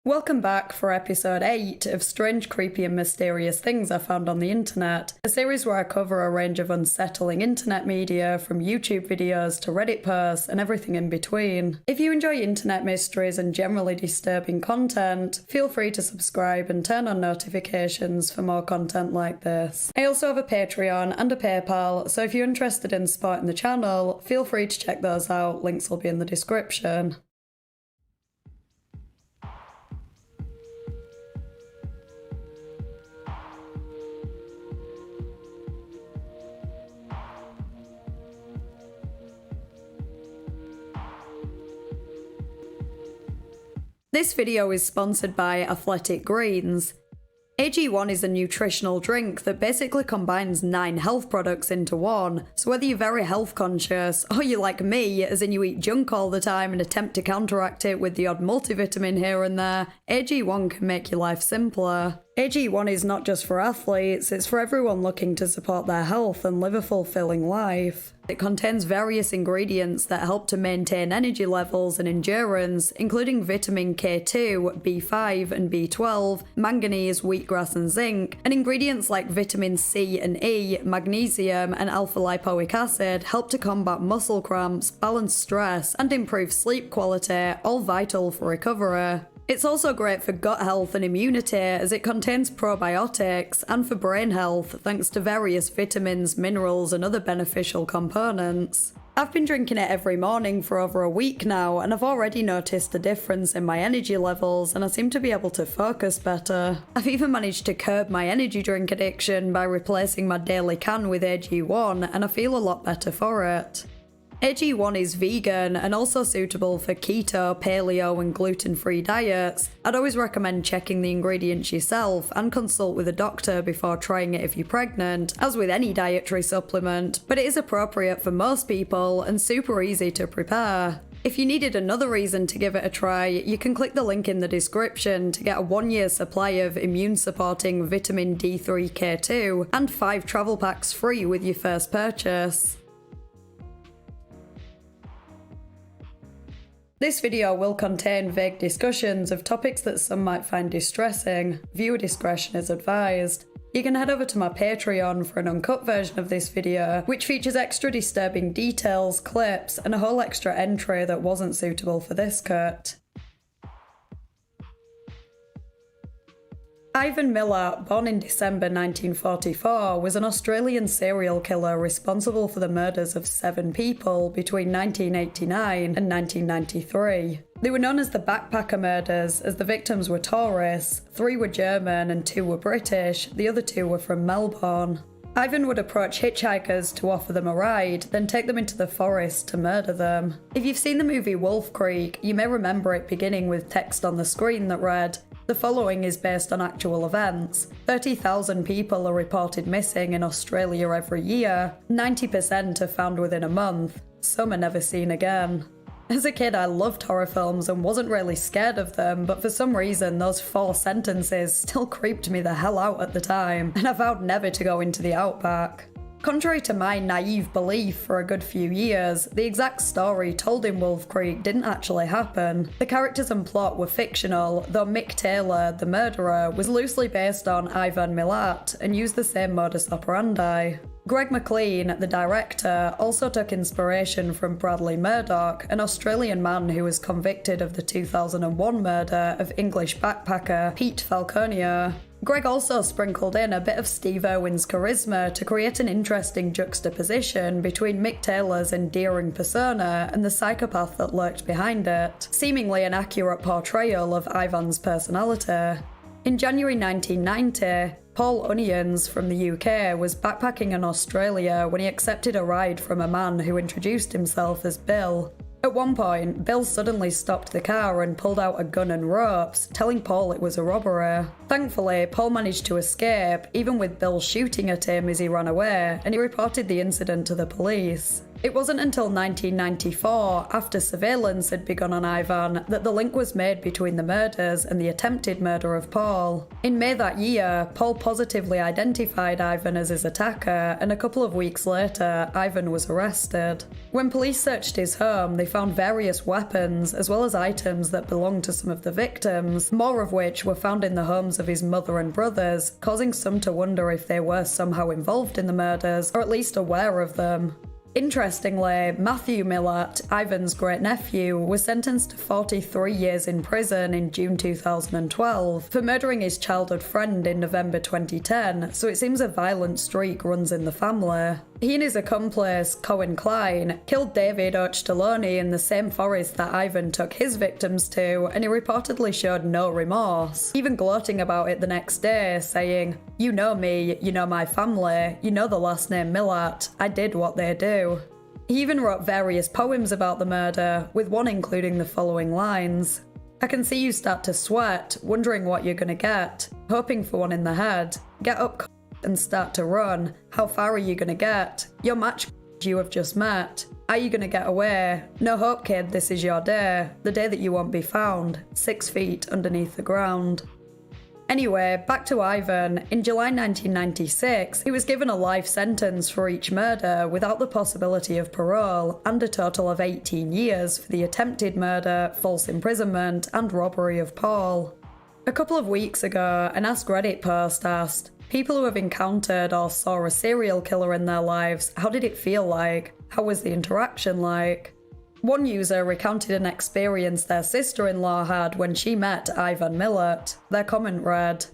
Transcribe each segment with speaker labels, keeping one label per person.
Speaker 1: Welcome back for episode 8 of Strange, Creepy and Mysterious Things I Found on the Internet, a series where I cover a range of unsettling internet media, from YouTube videos to Reddit posts and everything in between. If you enjoy internet mysteries and generally disturbing content, feel free to subscribe and turn on notifications for more content like this. I also have a Patreon and a PayPal, so if you're interested in supporting the channel, feel free to check those out, links will be in the description. This video is sponsored by Athletic Greens. AG1 is a nutritional drink that basically combines 9 health products into one, so whether you're very health conscious, or you're like me, as in you eat junk all the time and attempt to counteract it with the odd multivitamin here and there, AG1 can make your life simpler. AG1 is not just for athletes, it's for everyone looking to support their health and live a fulfilling life. It contains various ingredients that help to maintain energy levels and endurance, including vitamin K2, B5 and B12, manganese, wheatgrass and zinc, and ingredients like vitamin C and E, magnesium and alpha-lipoic acid help to combat muscle cramps, balance stress, and improve sleep quality, all vital for recovery. It's also great for gut health and immunity as it contains probiotics, and for brain health thanks to various vitamins, minerals and other beneficial components. I've been drinking it every morning for over a week now, and I've already noticed a difference in my energy levels and I seem to be able to focus better. I've even managed to curb my energy drink addiction by replacing my daily can with AG1, and I feel a lot better for it. AG1 is vegan and also suitable for keto, paleo and gluten-free diets. I'd always recommend checking the ingredients yourself and consult with a doctor before trying it if you're pregnant, as with any dietary supplement, but it is appropriate for most people and super easy to prepare. If you needed another reason to give it a try, you can click the link in the description to get a 1-year supply of immune-supporting vitamin D3K2 and 5 travel packs free with your first purchase. This video will contain vague discussions of topics that some might find distressing. Viewer discretion is advised. You can head over to my Patreon for an uncut version of this video, which features extra disturbing details, clips, and a whole extra entry that wasn't suitable for this cut. Ivan Milat, born in December 1944, was an Australian serial killer responsible for the murders of 7 people between 1989 and 1993. They were known as the Backpacker Murders, as the victims were tourists. 3 were German and 2 were British, the other 2 were from Melbourne. Ivan would approach hitchhikers to offer them a ride, then take them into the forest to murder them. If you've seen the movie Wolf Creek, you may remember it beginning with text on the screen that read, "The following is based on actual events. 30,000 people are reported missing in Australia every year. 90% are found within a month. Some are never seen again." As a kid, I loved horror films and wasn't really scared of them, but for some reason those 4 sentences still creeped me the hell out at the time, and I vowed never to go into the outback. Contrary to my naive belief for a good few years, the exact story told in Wolf Creek didn't actually happen. The characters and plot were fictional, though Mick Taylor, the murderer, was loosely based on Ivan Milat and used the same modus operandi. Greg McLean, the director, also took inspiration from Bradley Murdoch, an Australian man who was convicted of the 2001 murder of English backpacker Pete Falconio. Greg also sprinkled in a bit of Steve Irwin's charisma to create an interesting juxtaposition between Mick Taylor's endearing persona and the psychopath that lurked behind it, seemingly an accurate portrayal of Ivan's personality. In January 1990, Paul Onions from the UK was backpacking in Australia when he accepted a ride from a man who introduced himself as Bill. At one point, Bill suddenly stopped the car and pulled out a gun and ropes, telling Paul it was a robbery. Thankfully, Paul managed to escape, even with Bill shooting at him as he ran away, and he reported the incident to the police. It wasn't until 1994, after surveillance had begun on Ivan, that the link was made between the murders and the attempted murder of Paul. In May that year, Paul positively identified Ivan as his attacker, and a couple of weeks later, Ivan was arrested. When police searched his home, they found various weapons, as well as items that belonged to some of the victims, more of which were found in the homes of his mother and brothers, causing some to wonder if they were somehow involved in the murders, or at least aware of them. Interestingly, Matthew Milat, Ivan's great-nephew, was sentenced to 43 years in prison in June 2012 for murdering his childhood friend in November 2010, so it seems a violent streak runs in the family. He and his accomplice, Cohen Klein, killed David Ochtaloni in the same forest that Ivan took his victims to, and he reportedly showed no remorse, even gloating about it the next day, saying, "You know me, you know my family, you know the last name Milat, I did what they do." He even wrote various poems about the murder, with one including the following lines. "I can see you start to sweat, wondering what you're gonna get, hoping for one in the head. Get up and start to run. How far are you gonna get? Your match you have just met. Are you gonna get away? No hope, kid, this is your day. The day that you won't be found. 6 feet underneath the ground." Anyway, back to Ivan. In July 1996, he was given a life sentence for each murder without the possibility of parole, and a total of 18 years for the attempted murder, false imprisonment, and robbery of Paul. A couple of weeks ago, an Ask Reddit post asked, "People who have encountered or saw a serial killer in their lives, how did it feel like? How was the interaction like?" One user recounted an experience their sister-in-law had when she met Ivan Milat. Their comment read,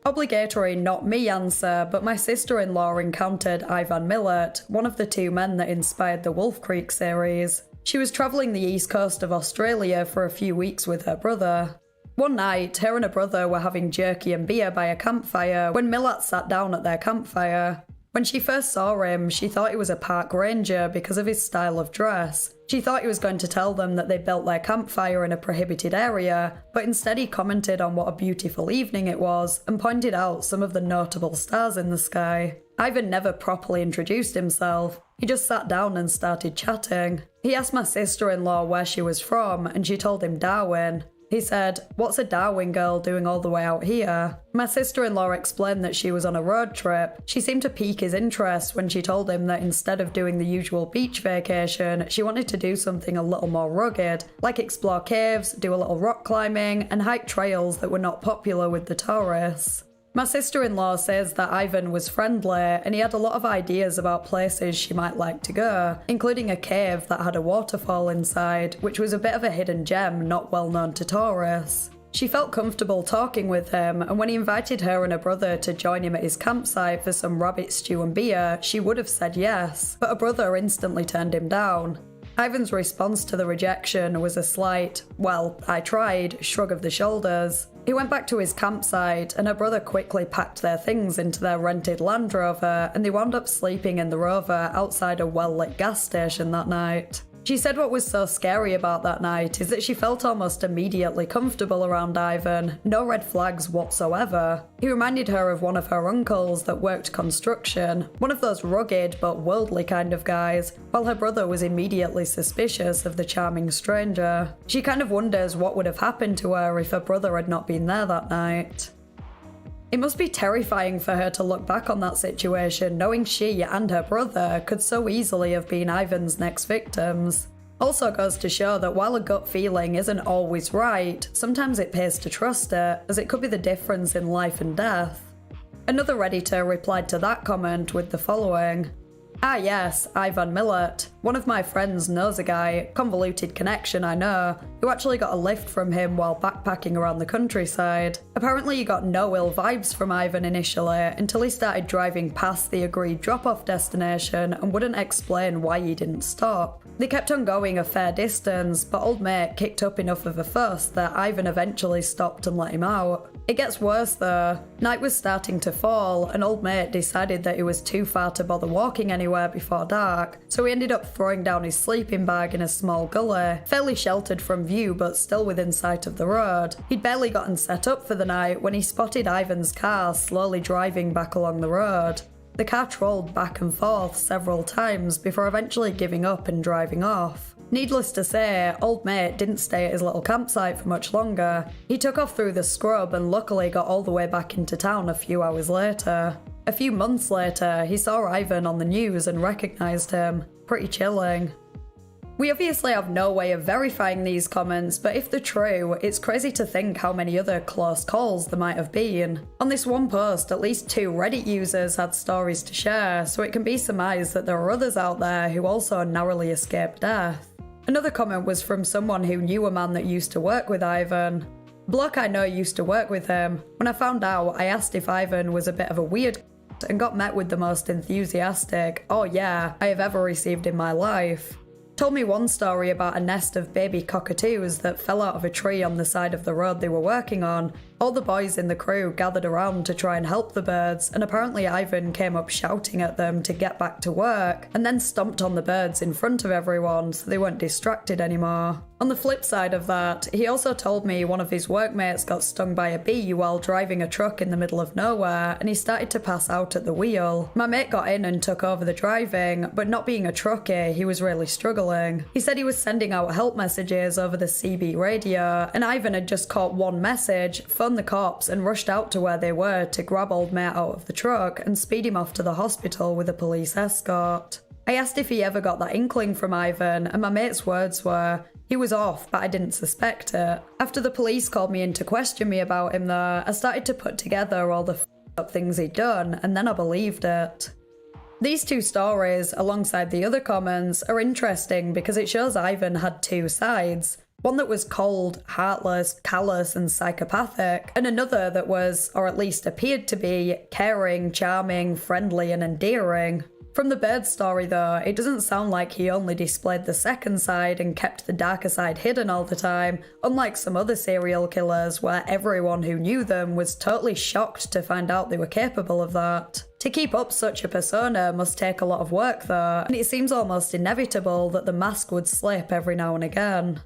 Speaker 1: "Obligatory not me answer, but my sister-in-law encountered Ivan Milat, one of the two men that inspired the Wolf Creek series. She was travelling the east coast of Australia for a few weeks with her brother. One night, her and her brother were having jerky and beer by a campfire when Milat sat down at their campfire. When she first saw him, she thought he was a park ranger because of his style of dress. She thought he was going to tell them that they built their campfire in a prohibited area, but instead he commented on what a beautiful evening it was and pointed out some of the notable stars in the sky. Ivan never properly introduced himself. He just sat down and started chatting. He asked my sister-in-law where she was from, and she told him Darwin. He said, "What's a Darwin girl doing all the way out here?" My sister-in-law explained that she was on a road trip. She seemed to pique his interest when she told him that instead of doing the usual beach vacation, she wanted to do something a little more rugged, like explore caves, do a little rock climbing, and hike trails that were not popular with the tourists. My sister-in-law says that Ivan was friendly and he had a lot of ideas about places she might like to go, including a cave that had a waterfall inside, which was a bit of a hidden gem not well known to tourists. She felt comfortable talking with him, and when he invited her and her brother to join him at his campsite for some rabbit stew and beer, she would have said yes, but her brother instantly turned him down. Ivan's response to the rejection was a slight, "Well, I tried," shrug of the shoulders. He went back to his campsite, and her brother quickly packed their things into their rented Land Rover, and they wound up sleeping in the Rover outside a well-lit gas station that night. She said what was so scary about that night is that she felt almost immediately comfortable around Ivan, no red flags whatsoever. He reminded her of one of her uncles that worked construction, one of those rugged but worldly kind of guys, while her brother was immediately suspicious of the charming stranger. She kind of wonders what would have happened to her if her brother had not been there that night. It must be terrifying for her to look back on that situation, knowing she and her brother could so easily have been Ivan's next victims. Also goes to show that while a gut feeling isn't always right, sometimes it pays to trust it, as it could be the difference in life and death. Another Redditor replied to that comment with the following. "Ah yes, Ivan Milat. One of my friends knows a guy, convoluted connection I know, who actually got a lift from him while backpacking around the countryside. Apparently he got no ill vibes from Ivan initially, until he started driving past the agreed drop-off destination and wouldn't explain why he didn't stop. They kept on going a fair distance, but old mate kicked up enough of a fuss that Ivan eventually stopped and let him out. It gets worse though. Night was starting to fall, and old mate decided that it was too far to bother walking anywhere before dark, so he ended up throwing down his sleeping bag in a small gully, fairly sheltered from view but still within sight of the road. He'd barely gotten set up for the night when he spotted Ivan's car slowly driving back along the road. The car trolled back and forth several times before eventually giving up and driving off. Needless to say, old mate didn't stay at his little campsite for much longer. He took off through the scrub and luckily got all the way back into town a few hours later. A few months later, he saw Ivan on the news and recognised him. Pretty chilling. We obviously have no way of verifying these comments, but if they're true, it's crazy to think how many other close calls there might have been. On this one post, at least 2 Reddit users had stories to share, so it can be surmised that there are others out there who also narrowly escaped death. Another comment was from someone who knew a man that used to work with Ivan. Bloke I know used to work with him. When I found out, I asked if Ivan was a bit of a weird and got met with the most enthusiastic "oh yeah" I have ever received in my life. Told me one story about a nest of baby cockatoos that fell out of a tree on the side of the road they were working on. All the boys in the crew gathered around to try and help the birds, and apparently Ivan came up shouting at them to get back to work, and then stomped on the birds in front of everyone so they weren't distracted anymore. On the flip side of that, he also told me one of his workmates got stung by a bee while driving a truck in the middle of nowhere, and he started to pass out at the wheel. My mate got in and took over the driving, but not being a trucker, he was really struggling. He said he was sending out help messages over the CB radio, and Ivan had just caught one message, phoned the cops, and rushed out to where they were to grab old mate out of the truck and speed him off to the hospital with a police escort. I asked if he ever got that inkling from Ivan, and my mate's words were, "He was off, but I didn't suspect it." After the police called me in to question me about him though, I started to put together all the f***ed up things he'd done, and then I believed it. These 2 stories, alongside the other comments, are interesting because it shows Ivan had 2 sides. One that was cold, heartless, callous and psychopathic, and another that was, or at least appeared to be, caring, charming, friendly and endearing. From the bird story though, it doesn't sound like he only displayed the second side and kept the darker side hidden all the time, unlike some other serial killers where everyone who knew them was totally shocked to find out they were capable of that. To keep up such a persona must take a lot of work though, and it seems almost inevitable that the mask would slip every now and again.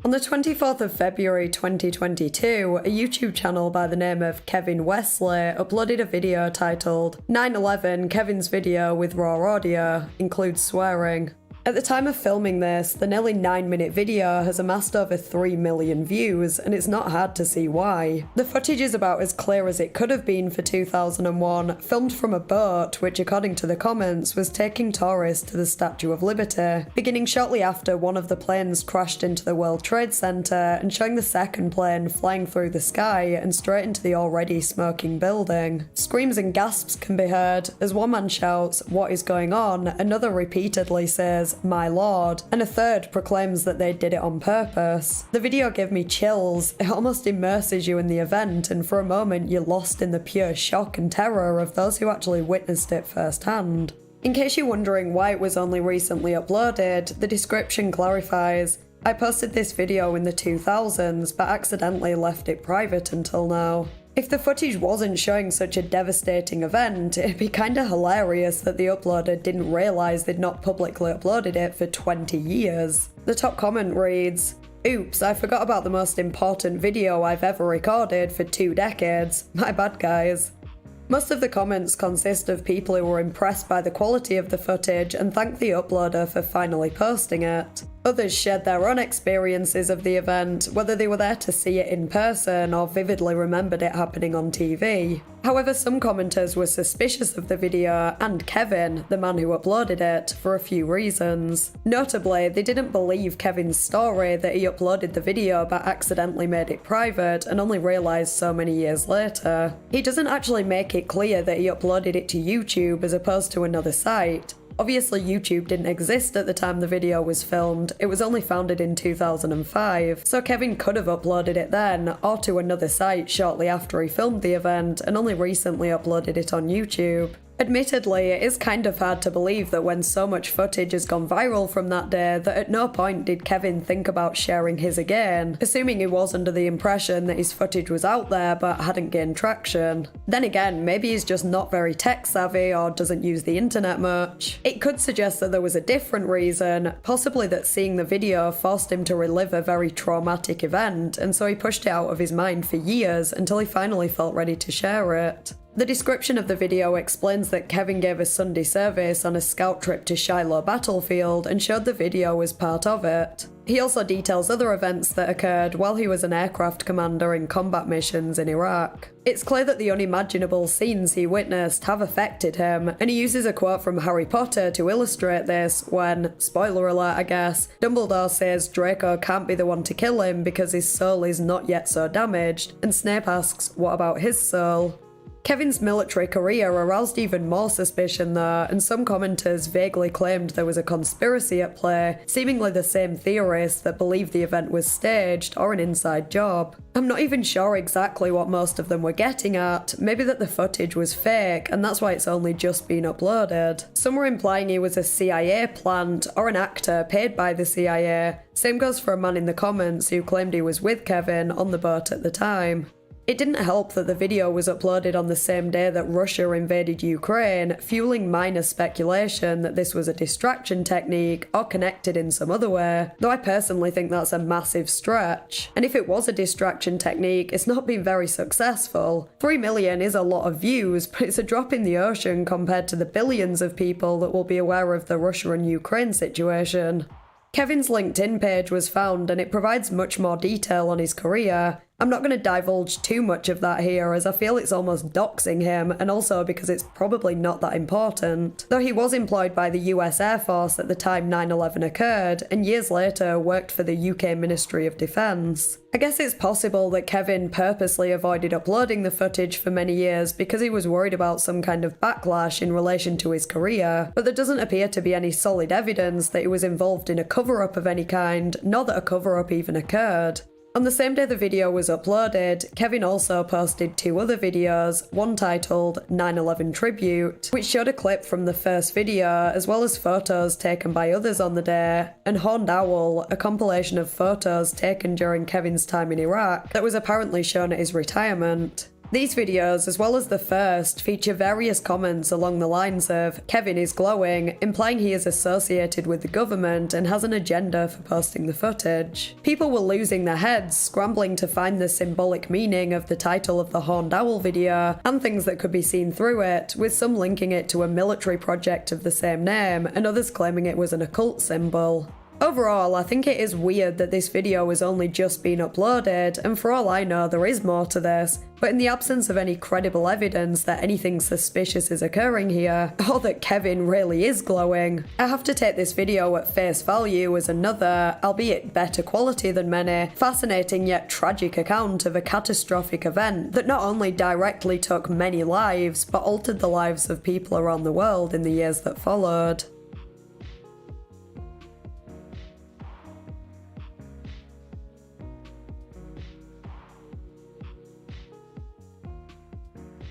Speaker 1: On the 24th of February 2022, a YouTube channel by the name of Kevin Wesley uploaded a video titled 9/11 Kevin's video with raw audio includes swearing. At the time of filming this, the nearly 9-minute video has amassed over 3 million views, and it's not hard to see why. The footage is about as clear as it could have been for 2001, filmed from a boat which, according to the comments, was taking tourists to the Statue of Liberty, beginning shortly after one of the planes crashed into the World Trade Center and showing the second plane flying through the sky and straight into the already smoking building. Screams and gasps can be heard as one man shouts, "What is going on?" Another repeatedly says, "My lord," and a third proclaims that they did it on purpose. The video gave me chills. It almost immerses you in the event, and for a moment you're lost in the pure shock and terror of those who actually witnessed it firsthand. In case you're wondering why it was only recently uploaded, the description clarifies. I posted this video in the 2000s, but accidentally left it private until now. If the footage wasn't showing such a devastating event, it'd be kinda hilarious that the uploader didn't realise they'd not publicly uploaded it for 20 years. The top comment reads, "Oops, I forgot about the most important video I've ever recorded for 2 decades. My bad, guys." Most of the comments consist of people who were impressed by the quality of the footage and thanked the uploader for finally posting it. Others shared their own experiences of the event, whether they were there to see it in person or vividly remembered it happening on TV. However, some commenters were suspicious of the video and Kevin, the man who uploaded it, for a few reasons. Notably, they didn't believe Kevin's story that he uploaded the video but accidentally made it private and only realised so many years later. He doesn't actually make it clear that he uploaded it to YouTube as opposed to another site. Obviously, YouTube didn't exist at the time the video was filmed, it was only founded in 2005, so Kevin could have uploaded it then, or to another site shortly after he filmed the event, and only recently uploaded it on YouTube. Admittedly, it is kind of hard to believe that when so much footage has gone viral from that day, that at no point did Kevin think about sharing his again, assuming he was under the impression that his footage was out there but hadn't gained traction. Then again, maybe he's just not very tech savvy or doesn't use the internet much. It could suggest that there was a different reason, possibly that seeing the video forced him to relive a very traumatic event, and so he pushed it out of his mind for years until he finally felt ready to share it. The description of the video explains that Kevin gave a Sunday service on a scout trip to Shiloh battlefield and showed the video as part of it. He also details other events that occurred while he was an aircraft commander in combat missions in Iraq. It's clear that the unimaginable scenes he witnessed have affected him, and he uses a quote from Harry Potter to illustrate this when, spoiler alert I guess, Dumbledore says Draco can't be the one to kill him because his soul is not yet so damaged, and Snape asks, what about his soul? Kevin's military career aroused even more suspicion though, and some commenters vaguely claimed there was a conspiracy at play, seemingly the same theorists that believed the event was staged or an inside job. I'm not even sure exactly what most of them were getting at, maybe that the footage was fake and that's why it's only just been uploaded. Some were implying he was a CIA plant or an actor paid by the CIA. Same goes for a man in the comments who claimed he was with Kevin on the boat at the time. It didn't help that the video was uploaded on the same day that Russia invaded Ukraine, fueling minor speculation that this was a distraction technique or connected in some other way, though I personally think that's a massive stretch. And if it was a distraction technique, it's not been very successful. 3 million is a lot of views, but it's a drop in the ocean compared to the billions of people that will be aware of the Russia and Ukraine situation. Kevin's LinkedIn page was found and it provides much more detail on his career. I'm not going to divulge too much of that here as I feel it's almost doxing him, and also because it's probably not that important. Though he was employed by the US Air Force at the time 9/11 occurred, and years later worked for the UK Ministry of Defence. I guess it's possible that Kevin purposely avoided uploading the footage for many years because he was worried about some kind of backlash in relation to his career, but there doesn't appear to be any solid evidence that he was involved in a cover-up of any kind, nor that a cover-up even occurred. On the same day the video was uploaded, Kevin also posted 2 other videos, one titled 9/11 Tribute, which showed a clip from the first video as well as photos taken by others on the day, and Horned Owl, a compilation of photos taken during Kevin's time in Iraq that was apparently shown at his retirement. These videos, as well as the first, feature various comments along the lines of "Kevin is glowing," implying he is associated with the government and has an agenda for posting the footage. People were losing their heads, scrambling to find the symbolic meaning of the title of the Horned Owl video and things that could be seen through it, with some linking it to a military project of the same name and others claiming it was an occult symbol. Overall, I think it is weird that this video has only just been uploaded, and for all I know there is more to this, but in the absence of any credible evidence that anything suspicious is occurring here, or that Kevin really is glowing, I have to take this video at face value as another, albeit better quality than many, fascinating yet tragic account of a catastrophic event that not only directly took many lives, but altered the lives of people around the world in the years that followed.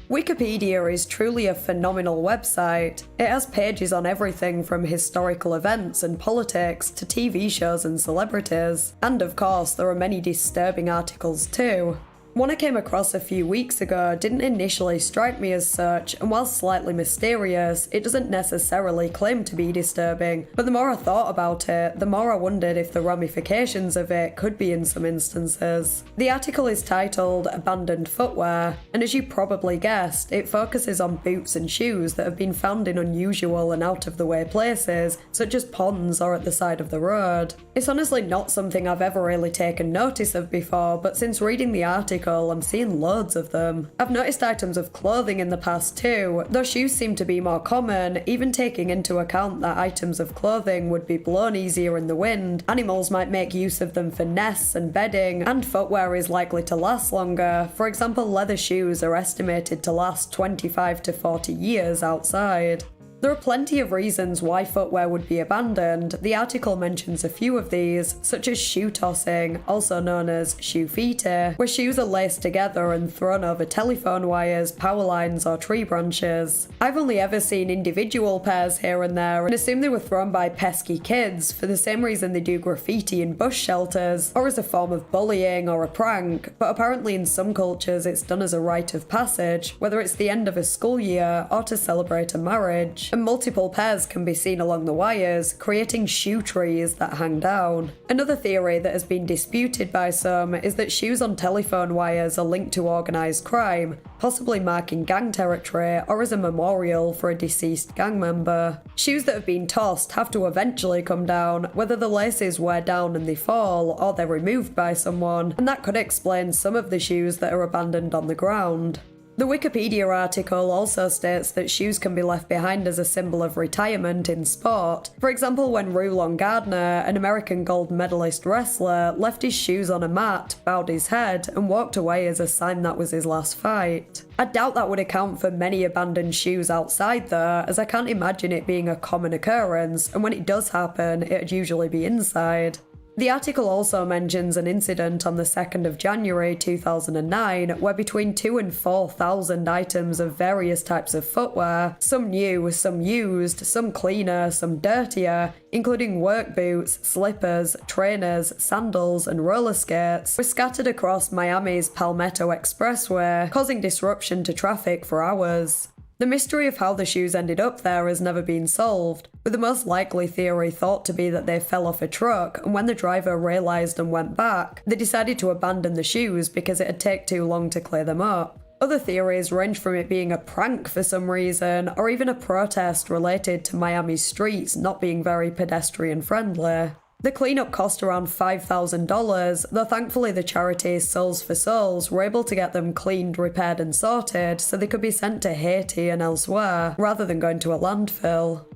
Speaker 1: Wikipedia is truly a phenomenal website. It has pages on everything from historical events and politics to TV shows and celebrities. And of course, there are many disturbing articles too. One I came across a few weeks ago didn't initially strike me as such, and while slightly mysterious, it doesn't necessarily claim to be disturbing, but the more I thought about it, the more I wondered if the ramifications of it could be in some instances. The article is titled "Abandoned Footwear," and as you probably guessed, it focuses on boots and shoes that have been found in unusual and out-of-the-way places, such as ponds or at the side of the road. It's honestly not something I've ever really taken notice of before, but since reading the article, I'm seeing loads of them. I've noticed items of clothing in the past too, though shoes seem to be more common, even taking into account that items of clothing would be blown easier in the wind, animals might make use of them for nests and bedding, and footwear is likely to last longer. For example, leather shoes are estimated to last 25 to 40 years outside. There are plenty of reasons why footwear would be abandoned. The article mentions a few of these, such as shoe tossing, also known as shoe fete, where shoes are laced together and thrown over telephone wires, power lines, or tree branches. I've only ever seen individual pairs here and there and assume they were thrown by pesky kids for the same reason they do graffiti in bus shelters, or as a form of bullying or a prank, but apparently in some cultures it's done as a rite of passage, whether it's the end of a school year or to celebrate a marriage. And multiple pairs can be seen along the wires, creating shoe trees that hang down. Another theory that has been disputed by some is that shoes on telephone wires are linked to organised crime, possibly marking gang territory or as a memorial for a deceased gang member. Shoes that have been tossed have to eventually come down, whether the laces wear down and they fall or they're removed by someone, and that could explain some of the shoes that are abandoned on the ground. The Wikipedia article also states that shoes can be left behind as a symbol of retirement in sport. For example, when Rulon Gardner, an American gold medalist wrestler, left his shoes on a mat, bowed his head, and walked away as a sign that was his last fight. I doubt that would account for many abandoned shoes outside though, as I can't imagine it being a common occurrence, and when it does happen, it'd usually be inside. The article also mentions an incident on the 2nd of January 2009 where between 2,000 and 4,000 items of various types of footwear, some new, some used, some cleaner, some dirtier, including work boots, slippers, trainers, sandals and roller skates, were scattered across Miami's Palmetto Expressway, causing disruption to traffic for hours. The mystery of how the shoes ended up there has never been solved, with the most likely theory thought to be that they fell off a truck, and when the driver realised and went back, they decided to abandon the shoes because it'd take too long to clear them up. Other theories range from it being a prank for some reason, or even a protest related to Miami's streets not being very pedestrian friendly. The cleanup cost around $5,000, though thankfully the charity Souls for Souls were able to get them cleaned, repaired and sorted so they could be sent to Haiti and elsewhere, rather than going to a landfill.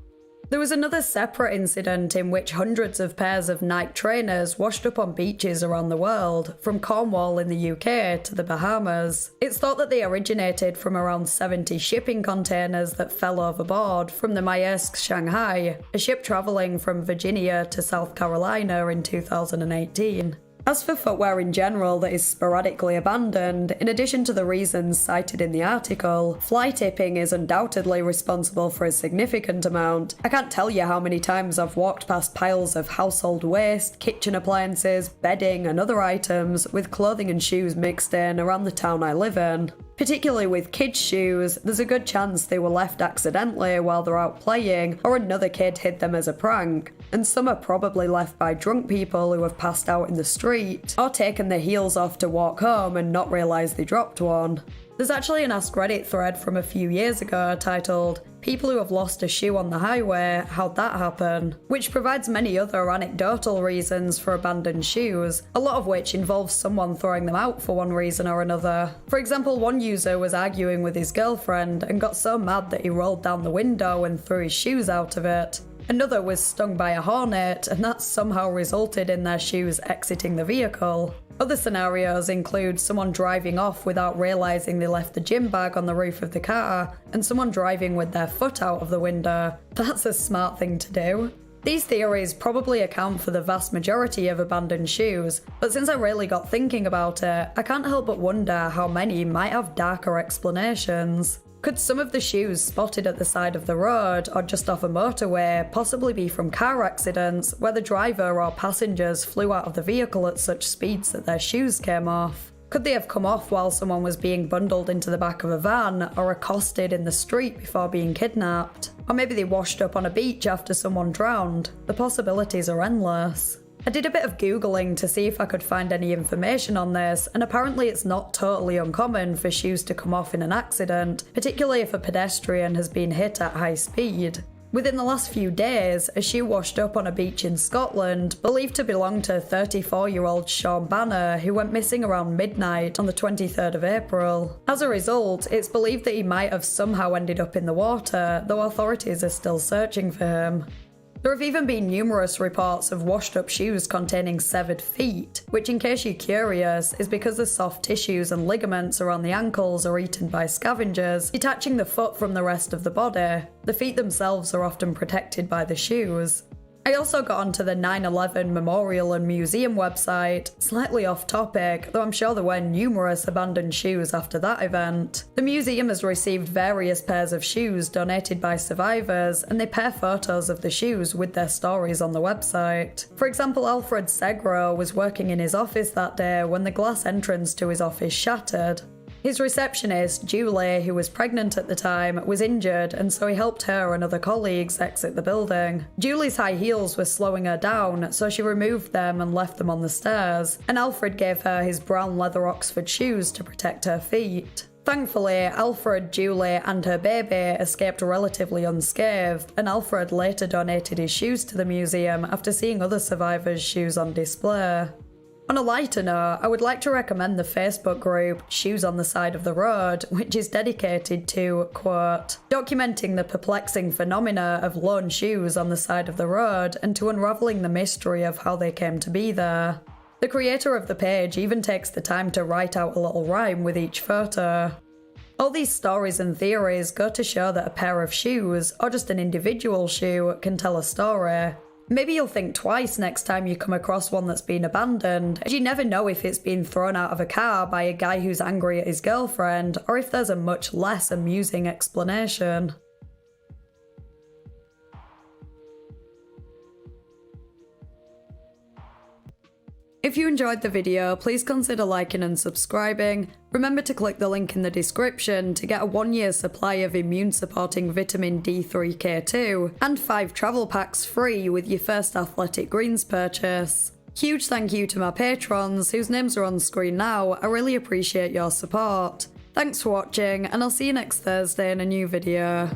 Speaker 1: There was another separate incident in which hundreds of pairs of Nike trainers washed up on beaches around the world, from Cornwall in the UK to the Bahamas. It's thought that they originated from around 70 shipping containers that fell overboard from the Maersk Shanghai, a ship travelling from Virginia to South Carolina in 2018. As for footwear in general that is sporadically abandoned, in addition to the reasons cited in the article, fly tipping is undoubtedly responsible for a significant amount. I can't tell you how many times I've walked past piles of household waste, kitchen appliances, bedding and other items, with clothing and shoes mixed in around the town I live in. Particularly with kids' shoes, there's a good chance they were left accidentally while they're out playing, or another kid hid them as a prank, and some are probably left by drunk people who have passed out in the street, or taken their heels off to walk home and not realise they dropped one. There's actually an Ask Reddit thread from a few years ago titled, "People who have lost a shoe on the highway, how'd that happen?" which provides many other anecdotal reasons for abandoned shoes, a lot of which involves someone throwing them out for one reason or another. For example, one user was arguing with his girlfriend and got so mad that he rolled down the window and threw his shoes out of it. Another was stung by a hornet, and that somehow resulted in their shoes exiting the vehicle. Other scenarios include someone driving off without realising they left the gym bag on the roof of the car, and someone driving with their foot out of the window. That's a smart thing to do. These theories probably account for the vast majority of abandoned shoes, but since I really got thinking about it, I can't help but wonder how many might have darker explanations. Could some of the shoes spotted at the side of the road or just off a motorway possibly be from car accidents where the driver or passengers flew out of the vehicle at such speeds that their shoes came off? Could they have come off while someone was being bundled into the back of a van or accosted in the street before being kidnapped? Or maybe they washed up on a beach after someone drowned. The possibilities are endless. I did a bit of Googling to see if I could find any information on this, and apparently it's not totally uncommon for shoes to come off in an accident, particularly if a pedestrian has been hit at high speed. Within the last few days, a shoe washed up on a beach in Scotland, believed to belong to 34-year-old Sean Banner, who went missing around midnight on the 23rd of April. As a result, it's believed that he might have somehow ended up in the water, though authorities are still searching for him. There have even been numerous reports of washed up shoes containing severed feet, which, in case you're curious, is because the soft tissues and ligaments around the ankles are eaten by scavengers, detaching the foot from the rest of the body. The feet themselves are often protected by the shoes. I also got onto the 9/11 Memorial and Museum website, slightly off topic, though I'm sure there were numerous abandoned shoes after that event. The museum has received various pairs of shoes donated by survivors, and they pair photos of the shoes with their stories on the website. For example, Alfred Segro was working in his office that day when the glass entrance to his office shattered. His receptionist, Julie, who was pregnant at the time, was injured, and so he helped her and other colleagues exit the building. Julie's high heels were slowing her down, so she removed them and left them on the stairs, and Alfred gave her his brown leather Oxford shoes to protect her feet. Thankfully, Alfred, Julie, and her baby escaped relatively unscathed, and Alfred later donated his shoes to the museum after seeing other survivors' shoes on display. On a lighter note, I would like to recommend the Facebook group Shoes on the Side of the Road, which is dedicated to, quote, documenting the perplexing phenomena of lone shoes on the side of the road and to unravelling the mystery of how they came to be there. The creator of the page even takes the time to write out a little rhyme with each photo. All these stories and theories go to show that a pair of shoes, or just an individual shoe, can tell a story. Maybe you'll think twice next time you come across one that's been abandoned, as you never know if it's been thrown out of a car by a guy who's angry at his girlfriend, or if there's a much less amusing explanation. If you enjoyed the video, please consider liking and subscribing. Remember to click the link in the description to get a 1-year supply of immune-supporting vitamin D3K2 and 5 travel packs free with your first Athletic Greens purchase. Huge thank you to my patrons, whose names are on screen now. I really appreciate your support. Thanks for watching, and I'll see you next Thursday in a new video.